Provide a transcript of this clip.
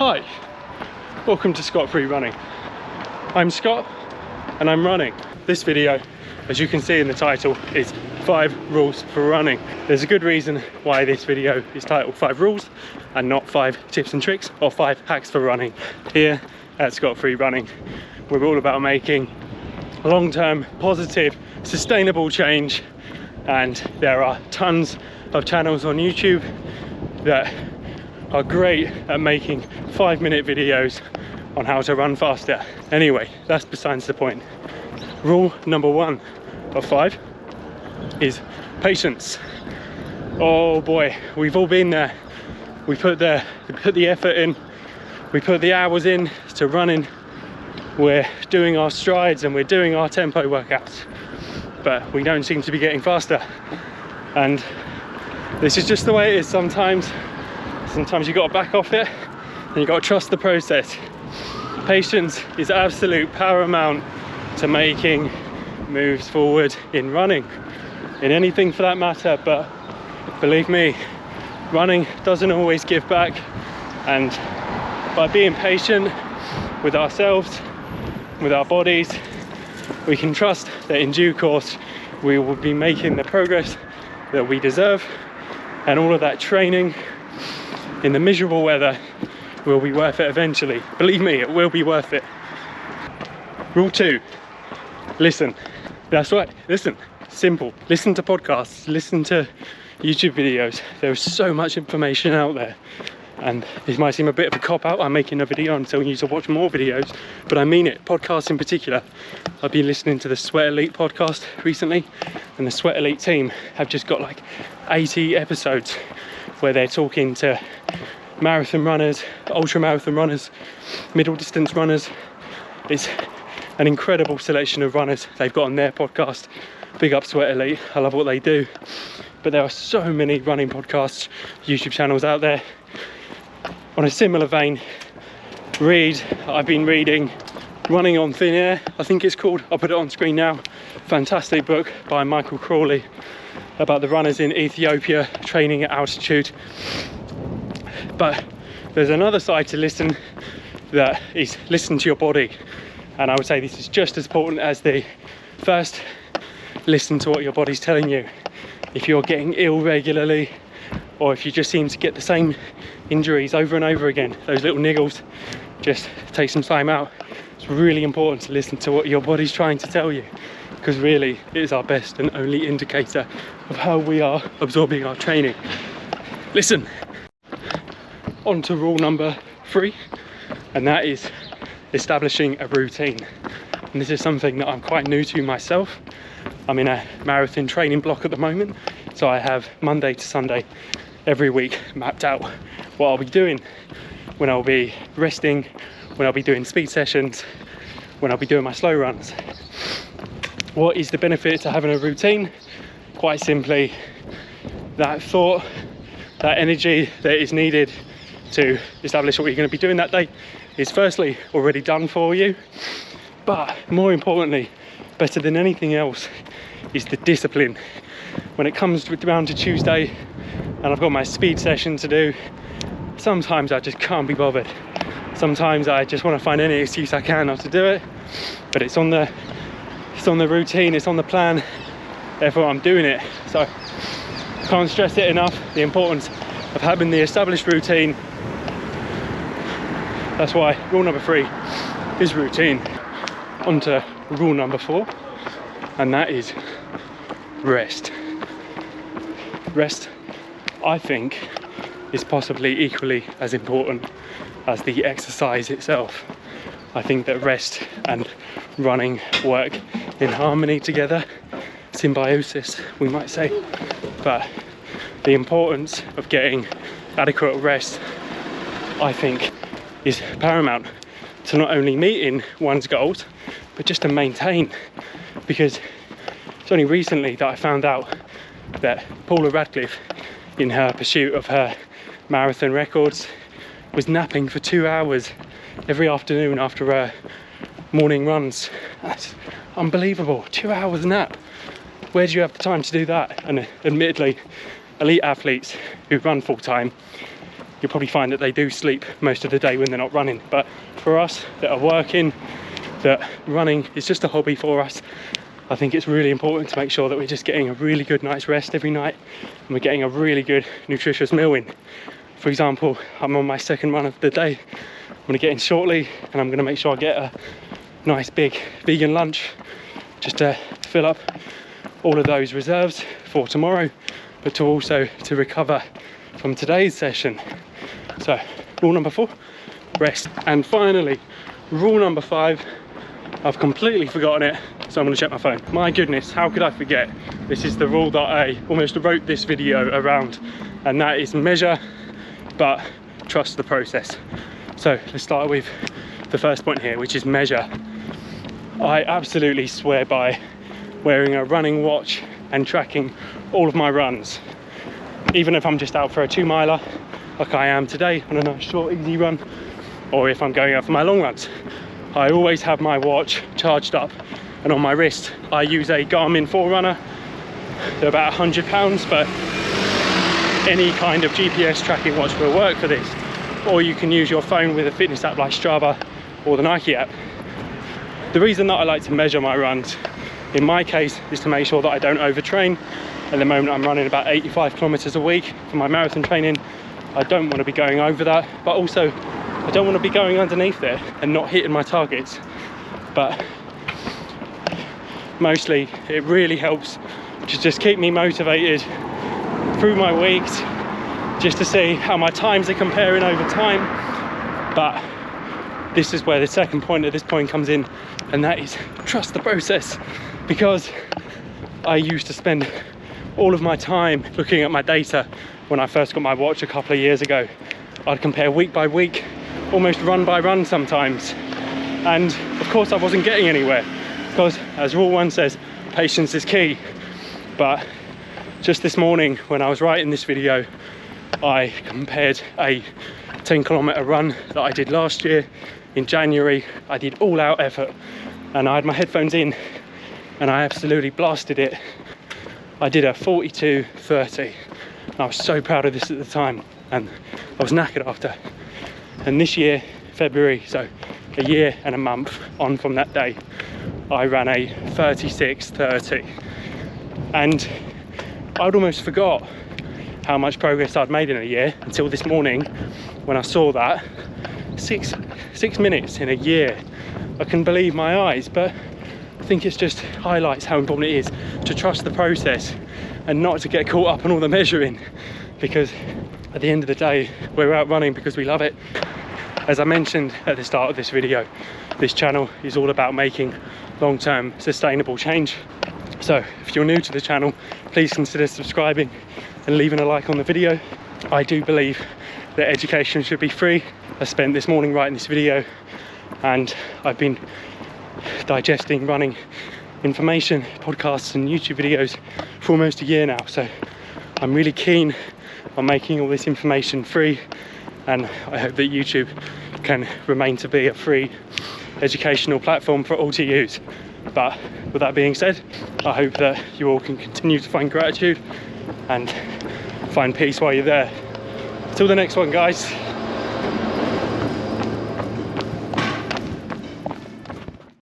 Hi, welcome to Scot-Free Running. I'm Scott and I'm running. This video, as you can see in the title, is 5 rules for running. There's a good reason why this video is titled 5 rules and not 5 tips and tricks or 5 hacks for running. Here at Scot-Free Running, we're all about making long-term, positive, sustainable change, and there are tons of channels on YouTube that are great at making 5-minute videos on how to run faster. Anyway, that's besides the point. Rule number 1 of 5 is patience. Oh boy, we've all been there. We put the effort in, we put the hours in to running. We're doing our strides and we're doing our tempo workouts, but we don't seem to be getting faster. And this is just the way it is sometimes. Sometimes you got to back off it and you got to trust the process. Patience is absolute paramount to making moves forward in running, in anything for that matter. But believe me, running doesn't always give back, and by being patient with ourselves, with our bodies, we can trust that in due course we will be making the progress that we deserve, and all of that training in the miserable weather will be worth it eventually. Believe me, it will be worth it. Rule 2, listen. That's right, listen. Simple. Listen to podcasts, listen to YouTube videos. There is so much information out there, and this might seem a bit of a cop-out. I'm making a video and telling you to watch more videos, but I mean it. Podcasts in particular. I've been listening to the Sweat Elite podcast recently, and the Sweat Elite team have just got like 80 episodes where they're talking to marathon runners, ultra marathon runners, middle distance runners. It's an incredible selection of runners they've got on their podcast. Big up Sweat Elite, I love what they do. But there are so many running podcasts, YouTube channels out there. On a similar vein, I've been reading Running on Thin Air, I think it's called. I'll put it on screen now. Fantastic book by Michael Crawley about the runners in Ethiopia training at altitude. But there's another side to listen, that is listen to your body. And I would say this is just as important as the first. Listen to what your body's telling you. If you're getting ill regularly, or if you just seem to get the same injuries over and over again, those little niggles, just take some time out. It's really important to listen to what your body's trying to tell you, because really it is our best and only indicator of how we are absorbing our training. Listen. On to rule number 3, and that is establishing a routine. And this is something that I'm quite new to myself. I'm in a marathon training block at the moment, so I have Monday to Sunday every week mapped out what I'll be doing, when I'll be resting, when I'll be doing speed sessions, when I'll be doing my slow runs. What is the benefit to having a routine? Quite simply, that thought, that energy that is needed to establish what you're going to be doing that day is firstly already done for you, but more importantly, better than anything else, is the discipline. When it comes around to Tuesday and I've got my speed session to do, sometimes I just can't be bothered. Sometimes I just want to find any excuse I can not to do it, but it's on the routine, it's on the plan, therefore I'm doing it. So I can't stress it enough, the importance of having the established routine. That's why rule number 3 is routine. On to rule number 4, and that is rest. Rest, I think, is possibly equally as important as the exercise itself. I think that rest and running work in harmony together, symbiosis we might say, but the importance of getting adequate rest, I think, is paramount to not only meeting one's goals, but just to maintain. Because it's only recently that I found out that Paula Radcliffe, in her pursuit of her marathon records, was napping for 2 hours every afternoon after her morning runs. That's unbelievable. 2 hours nap. Where do you have the time to do that? And admittedly, elite athletes who run full time, you'll probably find that they do sleep most of the day when they're not running. But for us that are working, that running is just a hobby for us, I think it's really important to make sure that we're just getting a really good night's rest every night, and we're getting a really good nutritious meal in. For example, I'm on my second run of the day. I'm going to get in shortly, and I'm going to make sure I get a nice big vegan lunch just to fill up all of those reserves for tomorrow, but to also to recover from today's session. So rule number 4, rest. And finally, rule number 5, I've completely forgotten it, so I'm going to check my phone. My goodness, how could I forget? This is the rule that I almost wrote this video around, and that is measure but trust the process. So let's start with the first point here, which is measure. I absolutely swear by wearing a running watch and tracking all of my runs. Even if I'm just out for a 2-miler, like I am today on a nice short easy run, or if I'm going out for my long runs, I always have my watch charged up and on my wrist. I use a Garmin Forerunner. They're about £100, but any kind of GPS tracking watch will work for this. Or you can use your phone with a fitness app like Strava or the Nike app. The reason that I like to measure my runs, in my case, is to make sure that I don't overtrain. At the moment I'm running about 85 kilometers a week for my marathon training. I don't want to be going over that, but also I don't want to be going underneath there and not hitting my targets. But mostly it really helps to just keep me motivated through my weeks, just to see how my times are comparing over time. But this is where the second point at this point comes in, and that is trust the process. Because I used to spend all of my time looking at my data when I first got my watch a couple of years ago. I'd compare week by week, almost run by run sometimes, and of course I wasn't getting anywhere, because as rule 1 says, patience is key. But just this morning when I was writing this video, I compared a 10-kilometer run that I did last year in January. I did all out effort and I had my headphones in and I absolutely blasted it. I did a 42:30. I was so proud of this at the time, and I was knackered after. And this year, February, so a year and a month on from that day, I ran a 36:30. And I'd almost forgot how much progress I'd made in a year until this morning when I saw that. Six minutes in a year. I couldn't believe my eyes, but I think it just highlights how important it is to trust the process and not to get caught up on all the measuring, because at the end of the day, we're out running because we love it. As I mentioned at the start of this video, this channel is all about making long-term sustainable change. So if you're new to the channel, please consider subscribing and leaving a like on the video. I do believe that education should be free. I spent this morning writing this video and I've been digesting running information, podcasts and YouTube videos for almost a year now. So I'm really keen on making all this information free, and I hope that YouTube can remain to be a free educational platform for all to use. But with that being said, I hope that you all can continue to find gratitude and find peace while you're there. Till the next one, guys.